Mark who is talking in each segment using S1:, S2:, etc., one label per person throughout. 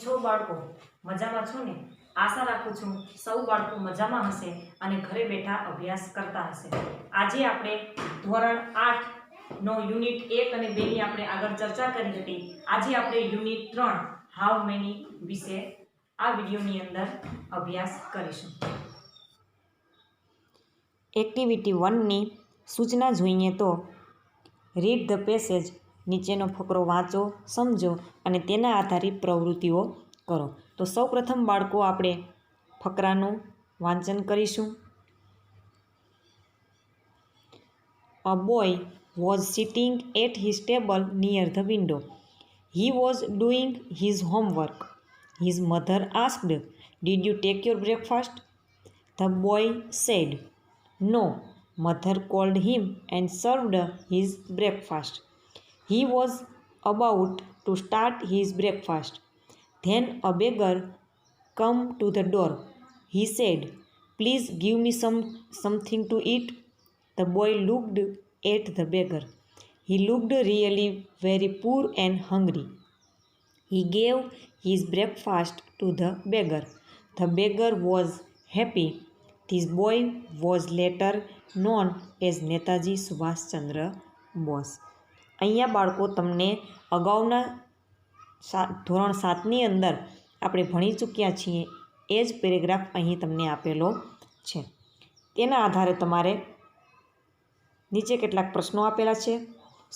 S1: છો બાળકો? મજામાં છો ને? આશા રાખું છું સૌ બાળકો મજામાં હશે અને ઘરે બેઠા અભ્યાસ કરતા હશે. આજે આપણે ધોરણ 8 નો યુનિટ 1 અને 2 ની આપણે આગળ ચર્ચા કરી હતી. આજે આપણે યુનિટ 3 હાઉ મેની વિશે આ વિડિયોની અંદર અભ્યાસ કરીશું. એક્ટિવિટી 1 ની સૂચના જોઈએ તો રીડ ધ પેસેજ, નીચેનો ફકરો વાંચો, સમજો અને તેના આધારિત પ્રવૃત્તિઓ કરો. તો સૌપ્રથમ બાળકો આપણે ફકરાનું વાંચન કરીશું. A boy was sitting at his table near the window. He was doing his homework. His mother asked, "Did you take your breakfast?" The boy said, "No." Mother called him and served his breakfast. He was about to start his breakfast. Then a beggar came to the door. He said, "Please give me something to eat." The boy looked at the beggar. He looked really very poor and hungry. He gave his breakfast to the beggar. The beggar was happy. This boy was later known as Netaji Subhashchandra Bose. અહીંયા બાળકો તમને અગાઉના ધોરણ 7ની અંદર આપણે ભણી ચૂક્યા છીએ એ જ પેરેગ્રાફ અહીં તમને આપેલો છે. તેના આધારે તમારે નીચે કેટલાક પ્રશ્નો આપેલા છે.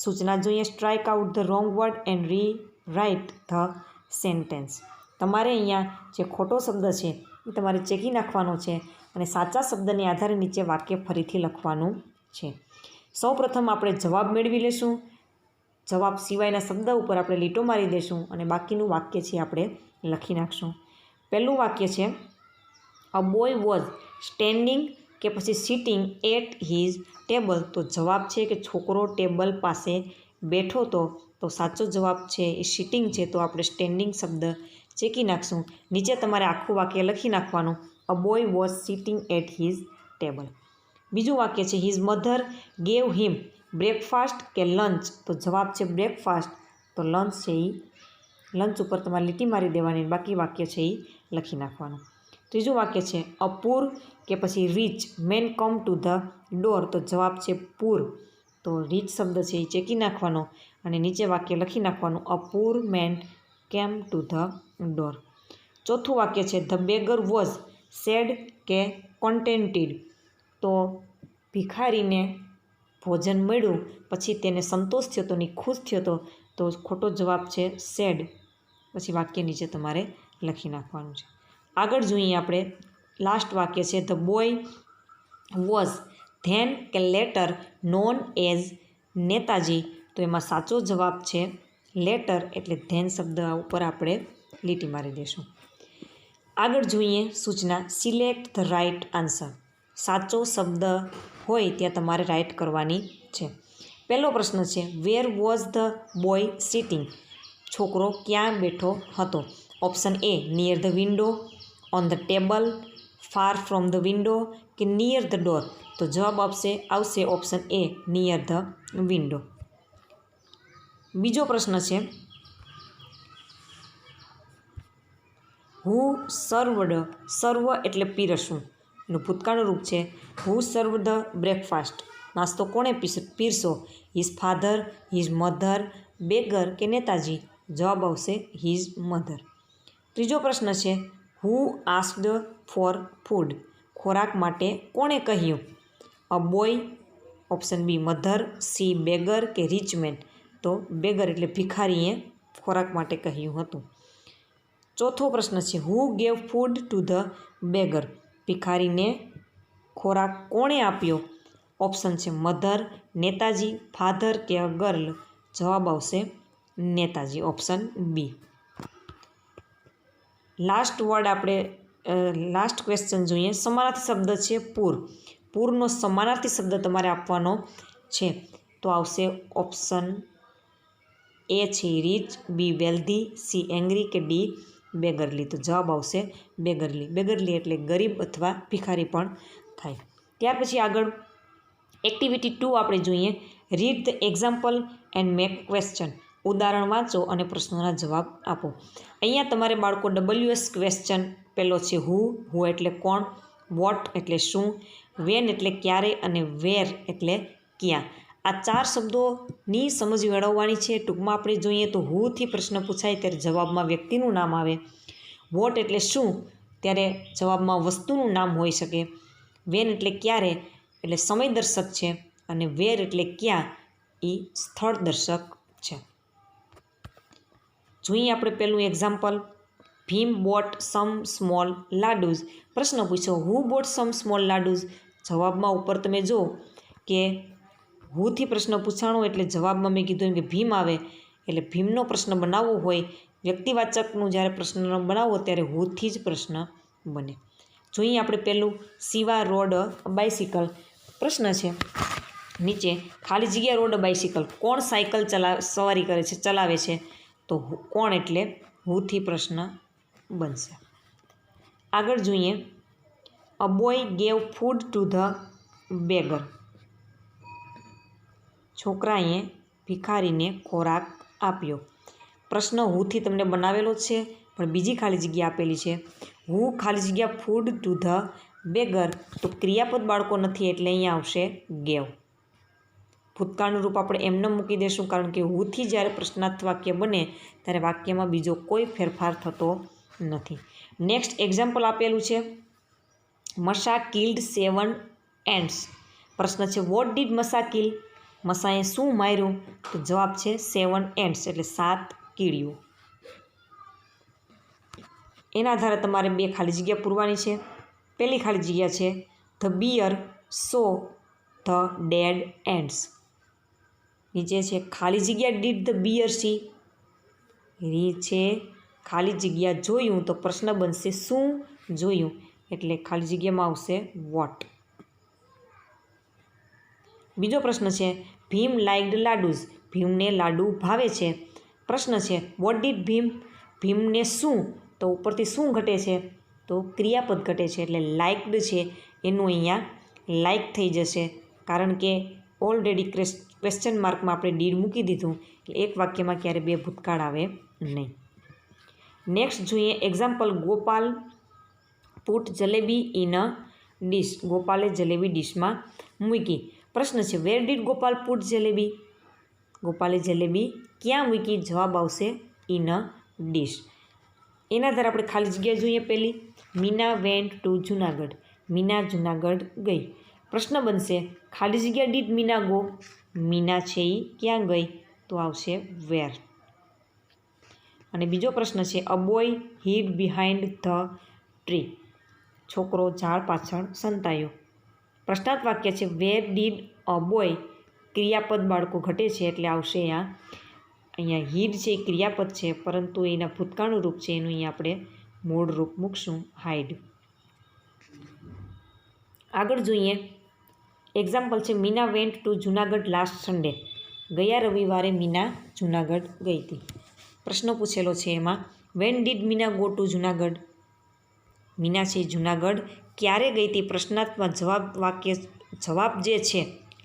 S1: સૂચના જોઈએ. Strike out the wrong word and rewrite the sentence. તમારે અહીંયા જે ખોટો શબ્દ છે એ તમારે ચેકી નાખવાનો છે અને સાચા શબ્દને આધારે નીચે વાક્ય ફરીથી લખવાનું છે. સૌપ્રથમ આપણે જવાબ મેળવી લેશું. જવાબ સિવાયના શબ્દ ઉપર આપણે લીટો મારી દઈશું અને બાકીનું વાક્ય છે આપણે લખી નાખશું. પહેલું વાક્ય છે અ બોય વોઝ સ્ટેન્ડિંગ કે પછી સિટિંગ એટ હિઝ ટેબલ. તો જવાબ છે કે છોકરો ટેબલ પાસે બેઠો તો સાચો જવાબ છે એ સિટિંગ છે, તો આપણે સ્ટેન્ડિંગ શબ્દ ચેકી નાખશું. નીચે તમારે આખું વાક્ય લખી નાખવાનું. A boy was sitting at his table. બીજું વાક્ય છે his mother gave him breakfast કે લંચ. તો જવાબ છે બ્રેકફાસ્ટ, તો લંચ છે એ લંચ ઉપર તમારે લીટી મારી દેવાની, બાકી વાક્ય છે એ લખી નાખવાનું. ત્રીજું વાક્ય છે અ પૂર કે પછી rich man come to the door. તો જવાબ છે પૂર, તો રીચ શબ્દ છે એ ચેકી નાખવાનો અને નીચે વાક્ય લખી નાખવાનું. અ પૂર main came to the door. ચોથું વાક્ય છે ધ બેગર વોઝ સેડ કે કોન્ટેન્ટેડ. તો ભિખારીને ભોજન મળ્યું પછી તેને સંતોષ થયો હતો, ખુશ થયો હતો, તો ખોટો જવાબ છે સેડ. પછી વાક્ય નીચે તમારે લખી નાખવાનું છે. આગળ જોઈએ આપણે. લાસ્ટ વાક્ય છે ધ બોય વોઝ ધેન કે લેટર નોન એઝ નેતાજી. તો એમાં સાચો જવાબ છે લેટર, એટલે ધેન શબ્દ ઉપર આપણે લીટી મારી દઈશું. આગળ જોઈએ સૂચના. Select the right answer. સાચો શબ્દ હોય ત્યાં તમારે રાઇટ કરવાની છે. પહેલો પ્રશ્ન છે where was the boy sitting. છોકરો ક્યાં બેઠો હતો? Option A near the window, on the table, far from the window કે નિયર ધ ડોર. તો જવાબ આવશે option A near the window. બીજો પ્રશ્ન છે હુ સર્વડ. સર્વ એટલે પીરસવું, એનું ભૂતકાળનું રૂપ છે હુ સર્વ ધ બ્રેકફાસ્ટ. નાસ્તો કોણે પીરસો? His father, his mother, beggar કે નેતાજી. જવાબ આવશે હિઝ મધર. ત્રીજો પ્રશ્ન છે હુ આસ્ક્ડ ફોર ફૂડ. ખોરાક માટે કોણે કહ્યું? A boy, option B mother, C beggar કે રીચ મેન. તો બેગર એટલે ભિખારીએ ખોરાક માટે કહ્યું હતું. ચોથો પ્રશ્ન છે who gave food to the beggar. ભિખારીને ખોરાક કોણે આપ્યો? ઓપ્શન છે મધર, નેતાજી, ફાધર કે અ ગર્લ. જવાબ આવશે Netaji, option B. Last word આપણે લાસ્ટ ક્વેશ્ચન જોઈએ. સમાનાર્થી શબ્દ છે પૂર. પૂરનો સમાનાર્થી શબ્દ તમારે આપવાનો છે, તો આવશે ઓપ્શન એ છે રીચ, બી વેલ્ધી, સી એંગ્રી કે ડી બેગરલી. તો જવાબ આવશે બેગરલી. બેગરલી એટલે ગરીબ અથવા ભિખારી પણ થાય. ત્યાર પછી આગળ એક્ટિવિટી 2 આપણે જોઈએ. Read the example and make question. ઉદાહરણ વાંચો અને પ્રશ્નોના જવાબ આપો. અહીંયા તમારે બાળકો WS ક્વેશ્ચન પહેલો છે હુ એટલે કોણ, વોટ એટલે શું, વેન એટલે ક્યારે અને વેર એટલે ક્યાં. આ 4 શબ્દોની સમજ મેળવવાની છે. ટૂંકમાં આપણે જોઈએ તો હુથી પ્રશ્ન પૂછાય ત્યારે જવાબમાં વ્યક્તિનું નામ આવે. વોટ એટલે શું ત્યારે જવાબમાં વસ્તુનું નામ હોઈ શકે. વેન એટલે ક્યારે એટલે સમય દર્શક છે અને વેર એટલે ક્યાં એ સ્થળ દર્શક છે. જોઈએ આપણે પહેલું એક્ઝામ્પલ. ભીમ બોટ સમ સ્મોલ લાડુઝ. પ્રશ્ન પૂછ્યો હુ બોટ સમ સ્મોલ લાડુઝ. જવાબમાં ઉપર તમે જો કે હુથી પ્રશ્ન પૂછાણો એટલે જવાબમાં મેં કીધું એમ કે ભીમ આવે એટલે ભીમનો પ્રશ્ન બનાવવો હોય. વ્યક્તિવાચકનું જ્યારે પ્રશ્ન બનાવો ત્યારે હુથી જ પ્રશ્ન બને. જોઈએ આપણે પહેલું શિવા રોડ અ બાઇસિકલ. પ્રશ્ન છે નીચે ખાલી જગ્યા રોડ અ બાઇસિકલ. કોણ સાયકલ સવારી કરે છે, ચલાવે છે? તો કોણ એટલે હુથી પ્રશ્ન બનશે. આગળ જોઈએ a boy gave food to the beggar. છોકરાએ ભિખારીને ખોરાક આપ્યો. પ્રશ્ન હુથી તમને બનાવેલો છે પણ બીજી ખાલી જગ્યા આપેલી છે. હુ ખાલી જગ્યા ફૂડ ટુ ધ બેગર. તો ક્રિયાપદ બાળકો નથી એટલે અહીંયા આવશે ગેવ. ભૂતકાળનું રૂપ આપણે એમને મૂકી દઈશું કારણ કે હુથી જ્યારે પ્રશ્નાર્થ વાક્ય બને ત્યારે વાક્યમાં બીજો કોઈ ફેરફાર થતો નથી. નેક્સ્ટ એક્ઝામ્પલ આપેલું છે મસા કિલ્ડ 7 એન્ટ્સ. પ્રશ્ન છે વોટ ડીડ મસા કિલ. મસાએ શું માર્યું? તો જવાબ છે 7 એન્ટ્સ એટલે 7 કીડીઓ. એના આધારે તમારે 2 ખાલી જગ્યા પૂરવાની છે. પહેલી ખાલી જગ્યા છે the bear saw the dead ants. નીચે છે ખાલી જગ્યા ડીડ ધ બિયર સી. છે ખાલી જગ્યા જોયું તો પ્રશ્ન બનશે શું જોયું એટલે ખાલી જગ્યામાં આવશે વોટ. બીજો પ્રશ્ન છે ભીમ લાઇક્ડ લાડુઝ. ભીમને લાડુ ભાવે છે. પ્રશ્ન છે વોટ ડીડ ભીમ. ભીમને શું તો ઉપરથી શું ઘટે છે તો ક્રિયાપદ ઘટે છે એટલે લાઇક્ડ છે એનું અહીંયા લાઇક થઈ જશે કારણ કે ઓલરેડી ક્વેશ્ચન માર્કમાં આપણે ડીડ મૂકી દીધું એટલે એક વાક્યમાં ક્યારે 2 ભૂતકાળ આવે નહીં. નેક્સ્ટ જોઈએ example Gopal put jalebi in a dish. ગોપાલે જલેબી ડીશમાં મૂકી. પ્રશ્ન છે where did Gopal put jalebi. ગોપાલે જલેબી ક્યાં મૂકી? જવાબ આવશે ઇન અ ડીશ. એના આધારે આપણે ખાલી જગ્યા જોઈએ. પહેલી મીના વેન્ટ ટુ જુનાગઢ. મીના જુનાગઢ ગઈ. પ્રશ્ન બનશે ખાલી જગ્યા ડીડ મીના ગો. મીના છે એ ક્યાં ગઈ? તો આવશે વેર. અને બીજો પ્રશ્ન છે a boy hid behind the tree. છોકરો ઝાડ પાછળ સંતાયો. પ્રશ્નાર્થ વાક્ય છે વેર ડીડ અ બોય. ક્રિયાપદ બાળકો ઘટે છે એટલે આવશે અહીંયા હિડ છે એ ક્રિયાપદ છે પરંતુ એના ભૂતકાળનું રૂપ છે એનું અહીંયા આપણે મૂળ રૂપ મૂકશું હાઇડ. આગળ જોઈએ એક્ઝામ્પલ છે Meena went to Junagadh last Sunday. ગયા રવિવારે મીના જુનાગઢ ગઈ હતી. પ્રશ્ન પૂછેલો છે એમાં when did Meena go to Junagadh. Meena છે જુનાગઢ ક્યારે ગઈ હતી? પ્રશ્નાર્થમાં જવાબ જે છે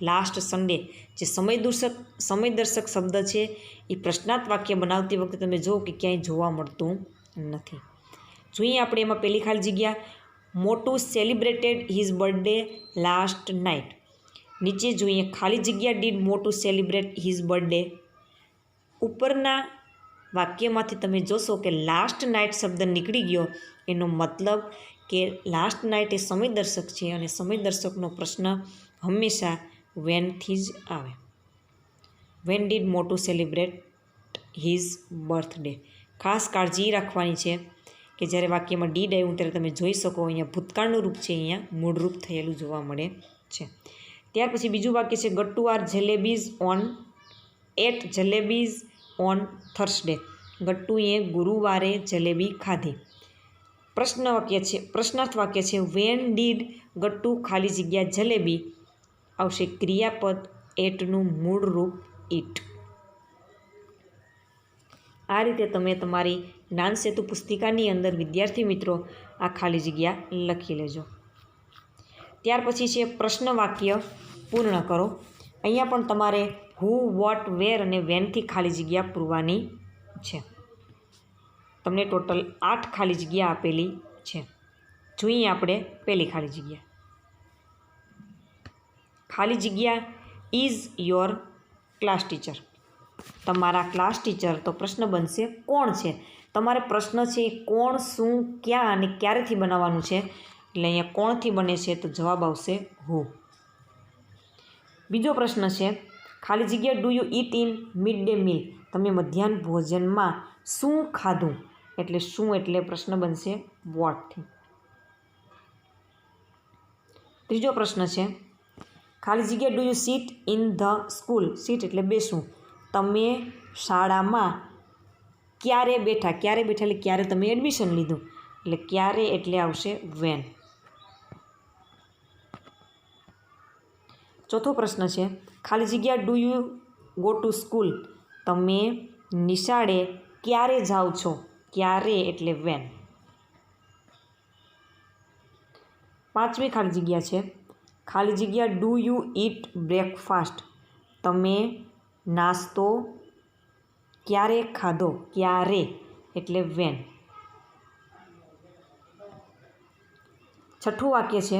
S1: લાસ્ટ સન્ડે જે સમયદર્શક શબ્દ છે એ પ્રશ્નાર્થ વાક્ય બનાવતી વખતે તમે જુઓ કે ક્યાંય જોવા મળતું નથી. જોઈએ આપણે એમાં પહેલી ખાલી જગ્યા મોટું celebrated his birthday last night. નીચે જોઈએ ખાલી જગ્યા ડીડ મોટું સેલિબ્રેટ હિઝ બર્થડે. ઉપરના વાક્યમાંથી તમે જોશો કે લાસ્ટ નાઇટ શબ્દ નીકળી ગયો એનો મતલબ કે લાસ્ટ નાઇટ એ સમયદર્શક છે અને સમયદર્શકનો પ્રશ્ન હંમેશા વેનથી જ આવે. વેન ડીડ મોટું સેલિબ્રેટ હિઝ બર્થડે. ખાસ કાળજી રાખવાની છે કે જ્યારે વાક્યમાં ડીડ આવ્યું ત્યારે તમે જોઈ શકો અહીંયા ભૂતકાળનું રૂપ છે અહીંયા મૂળરૂપ થયેલું જોવા મળે છે. ત્યાર પછી બીજું વાક્ય છે Gattu are jalebis on ate jalebis on Thursday. ગટ્ટુએ ગુરુવારે જલેબી ખાધી. પ્રશ્નાર્થ વાક્ય છે વેન ડીડ ગટ્ટુ ખાલી જગ્યા જલેબી. આવશે ક્રિયાપદ એટનું મૂળ રૂપ ઇટ. આ રીતે તમે તમારી જ્ઞાન સેતુ પુસ્તિકાની અંદર વિદ્યાર્થી મિત્રો આ ખાલી જગ્યા લખી લેજો. ત્યાર પછી છે પ્રશ્ન વાક્ય પૂર્ણ કરો. અહીંયા પણ તમારે હુ, વોટ, વેર અને વેનથી ખાલી જગ્યા પૂરવાની છે. તમને ટોટલ 8 ખાલી જગ્યા આપેલી છે. જોઈએ આપણે પહેલી ખાલી જગ્યા. ખાલી જગ્યા ઇઝ યોર ક્લાસ ટીચર. તમારા ક્લાસ ટીચર. તો પ્રશ્ન બનશે કોણ છે. તમારે પ્રશ્ન છે એ કોણ, શું, ક્યાં અને ક્યારેથી બનાવવાનું છે. એટલે અહીંયા કોણથી બને છે તો જવાબ આવશે હુ. બીજો પ્રશ્ન છે ખાલી જગ્યા do you it in mid day meal. તમે મધ્યાહન ભોજનમાં શું ખાધું. એટલે શું એટલે પ્રશ્ન બનશે વોટથી. ત્રીજો પ્રશ્ન છે ખાલી જગ્યા do you sit in the school. Seat એટલે બેસવું. તમે શાળામાં ક્યારે બેઠા. ક્યારે બેઠા એટલે ક્યારે તમે એડમિશન લીધું. એટલે ક્યારે એટલે આવશે વેન. ચોથો પ્રશ્ન છે ખાલી જગ્યા do you go to school. તમે નિશાળે ક્યારે જાઓ છો. ક્યારે એટલે વેન. પાંચમી ખાલી જગ્યા છે ખાલી જગ્યા ડુ યુ ઇટ બ્રેકફાસ્ટ. તમે નાસ્તો ક્યારે ખાધો. ક્યારે એટલે વેન. છઠ્ઠું વાક્ય છે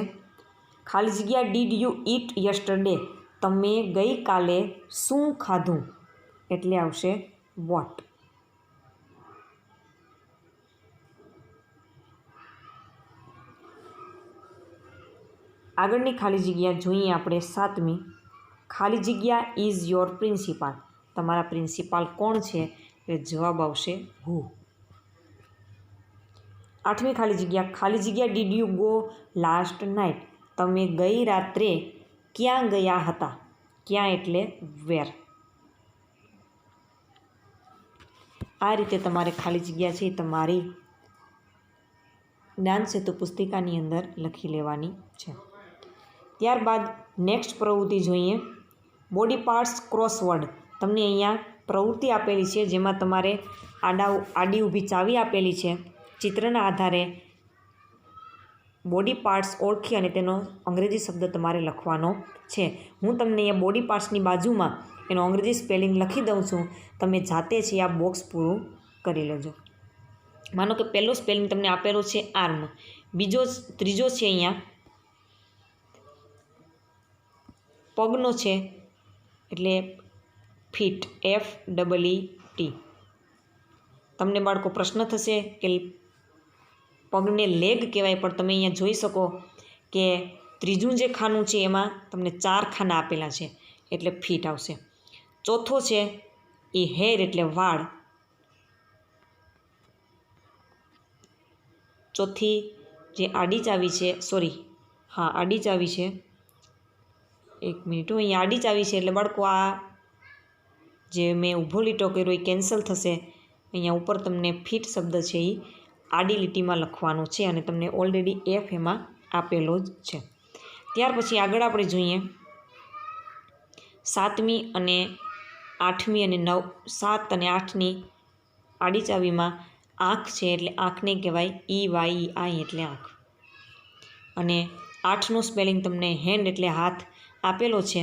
S1: ખાલી જગ્યા ડીડ યુ ઇટ યસ્ટરડે. તમે ગઈકાલે શું ખાધું. એટલે આવશે વોટ. આગળની ખાલી જગ્યા જોઈએ આપણે સાતમી. ખાલી જગ્યા ઇઝ યોર પ્રિન્સિપાલ. તમારા પ્રિન્સિપાલ કોણ છે. એ જવાબ આવશે હુ. આઠમી ખાલી જગ્યા did you go last night. તમે ગઈ રાત્રે ક્યાં ગયા હતા. ક્યાં એટલે વેર. આ રીતે તમારે ખાલી જગ્યા છે એ તમારી જ્ઞાન સેતુ પુસ્તિકાની અંદર લખી લેવાની છે. ત્યારબાદ નેક્સ્ટ પ્રવૃત્તિ જોઈએ બોડી પાર્ટ્સ ક્રોસવર્ડ. તમને અહીંયા પ્રવૃત્તિ આપેલી છે જેમાં તમારે આડી ઊભી ચાવી આપેલી છે. ચિત્રના આધારે બોડી પાર્ટ્સ ઓળખી અને તેનો અંગ્રેજી શબ્દ તમારે લખવાનો છે. હું તમને અહીંયા બોડી પાર્ટ્સની બાજુમાં એનો અંગ્રેજી સ્પેલિંગ લખી દઉં છું. તમે જાતે છે આ બોક્સ પૂરું કરી લેજો. માનો કે પહેલો સ્પેલિંગ તમને આપેલો છે આર્મ. ત્રીજો છે અહીંયા પગનો છે એટલે ફીટ. FEET. તમને બાળકો પ્રશ્ન થશે કે પગને લેગ કહેવાય, પણ તમે અહીંયા જોઈ શકો કે ત્રીજું જે ખાનું છે એમાં તમને 4 ખાના આપેલા છે એટલે ફીટ આવશે. ચોથો છે એ હેર એટલે વાળ. ચોથી જે આડી ચાવી છે આડી ચાવી છે. એક મિનિટ, અહીંયા આડી ચાવી છે એટલે બાળકો આ જે મેં ઊભો લીટો કર્યો એ કેન્સલ થશે. અહીંયા ઉપર તમને ફીટ શબ્દ છે એ આડી લીટીમાં લખવાનો છે અને તમને ઓલરેડી F એમાં આપેલો જ છે. ત્યાર પછી આગળ આપણે જોઈએ 7મી અને 8મી અને 7 અને 8ની આડી ચાવીમાં આંખ છે એટલે આંખને કહેવાય EYEI એટલે આંખ. અને 8નો સ્પેલિંગ તમને હેન્ડ એટલે હાથ આપેલો છે.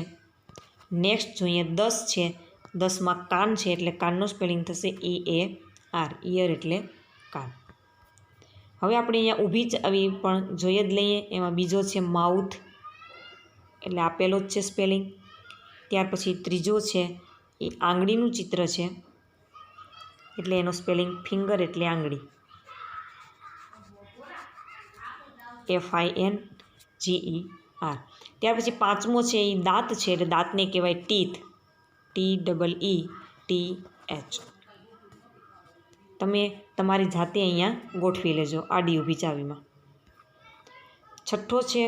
S1: નેક્સ્ટ જોઈએ 10 છે. 10માં કાન છે એટલે કાનનો સ્પેલિંગ થશે EAR. ઇયર એટલે કાન. હવે આપણે અહીંયા ઊભી ચાવી પણ જોઈ જ લઈએ. એમાં બીજો છે માઉથ એટલે આપેલો જ છે સ્પેલિંગ. ત્યાર પછી ત્રીજો છે એ આંગળીનું ચિત્ર છે એટલે એનો સ્પેલિંગ ફિંગર એટલે આંગળી. FINGER. ત્યાર પછી 5મો છે એ દાંત છે એટલે દાંતને કહેવાય ટીથ. TEETH. તમે તમારી જાતે અહીંયા ગોઠવી લેજો આડી ઊભી ચાવીમાં. 6થો છે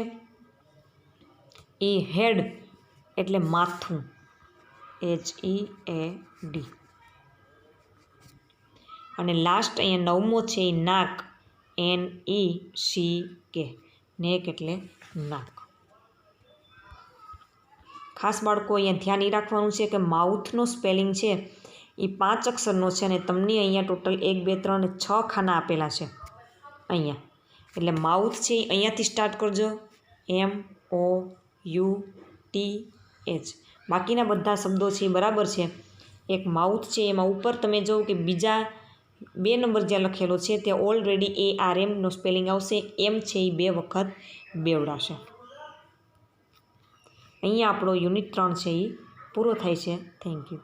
S1: એ હેડ એટલે માથું. HEAD. અને લાસ્ટ અહીંયા 9મો છે એ નાક. NECK. નેક એટલે નાક. ખાસ બાળકો અહીંયા ધ્યાન એ રાખવાનું છે કે માઉથનો સ્પેલિંગ છે એ 5 અક્ષરનો છે અને તમને અહીંયા ટોટલ 1 2 3 અને 6 ખાના આપેલા છે અહીંયા. એટલે માઉથ છે અહીંયાથી સ્ટાર્ટ કરજો. MOUTH. બાકીના બધા શબ્દો છે એ બરાબર છે. એક માઉથ છે એમાં ઉપર તમે જુઓ કે બીજા 2 નંબર જ્યાં લખેલો છે ત્યાં ઓલરેડી ARMનો સ્પેલિંગ આવશે. એમ છે એ 2 વખત બેવડાશે. અહીંયા આપણો યુનિટ 3 છે એ પૂરો થાય છે. Thank you.